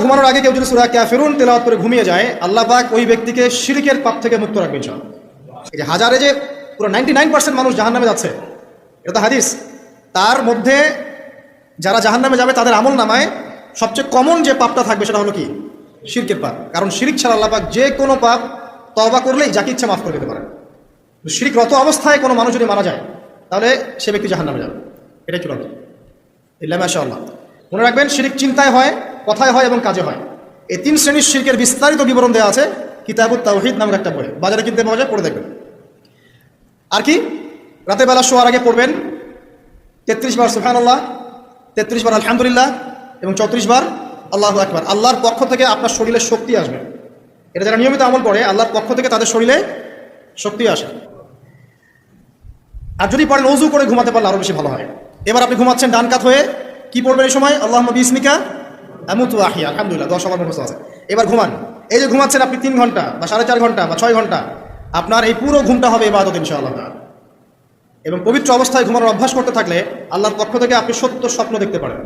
ঘুমানোর আগে কেউ যদি সূরা কাফিরুন তেলাওয়াত করে ঘুমিয়ে যায়, আল্লাহ পাক ওই ব্যক্তিকে শিরকের পাপ থেকে মুক্ত রাখবে ইনশাআল্লাহ। এই যে হাজারে যে পুরো 99% মানুষ জাহান্নামে যাচ্ছে, এটা তো হাদিস। তার মধ্যে যারা জাহান্নামে যাবে তাদের আমল নামায় সবচেয়ে কমন যে পাপটা থাকবে সেটা হলো কি? শিরকের পাপ। কারণ শিরিক ছাড়া আল্লাহ পাক যে কোনো পাপ তওবা করলেই যাকে ইচ্ছা মাফ করে দিতে পারে। শিরিকরত অবস্থায় কোনো মানুষ যদি মারা যায় তাহলে সে ব্যক্তি জাহান্নামে যাবে, এটাই চূড়ান্ত। ইল্লা মাশাআল্লাহ। মনে রাখবেন, শিরিক চিন্তায় হয়, কথায় হয় এবং কাজে হয়। এই 3 শ্রেণীর শিরকের বিস্তারিত বিবরণ দেওয়া আছে কিতাবুত তাওহীদ নামের একটা বই, বাজারে কিনতে পাওয়া যায়, পড়ে দেখবেন। আর কি? রাতের বেলা শোয়ার আগে পড়বেন 33 বার সুবহানাল্লাহ, 33 বার আলহামদুলিল্লাহ এবং 34 বার আল্লাহু আকবার। আল্লাহর পক্ষ থেকে আপনার শরীরে শক্তি আসবে। এটা যারা নিয়মিত আমল করে, আল্লাহর পক্ষ থেকে তাদের শরীরে শক্তি আসে। আর যদি পড়েন ওযু করে ঘুমাতে পারলে আরো বেশি ভালো হয়। এবার আপনি ঘুমাচ্ছেন ডান কাত হয়ে, কি পড়বেন এই সময়? আল্লাহুম্মা বিসমিকা আমুতু ওয়া আহইয়া, আলহামদুলিল্লাহ, 10 বার মুখস্থ আছে। এবার ঘুমান। এই যে ঘুমাচ্ছেন আপনি 3 ঘন্টা বা 4.5 ঘন্টা বা 6 ঘন্টা, আপনার এই পুরো ঘুমটা হবে ইবাদত ইনশাআল্লাহ। এবং পবিত্র অবস্থায় ঘুমানোর অভ্যাস করতে থাকলে আল্লাহর পক্ষ থেকে আপনি সত্য স্বপ্ন দেখতে পারেন।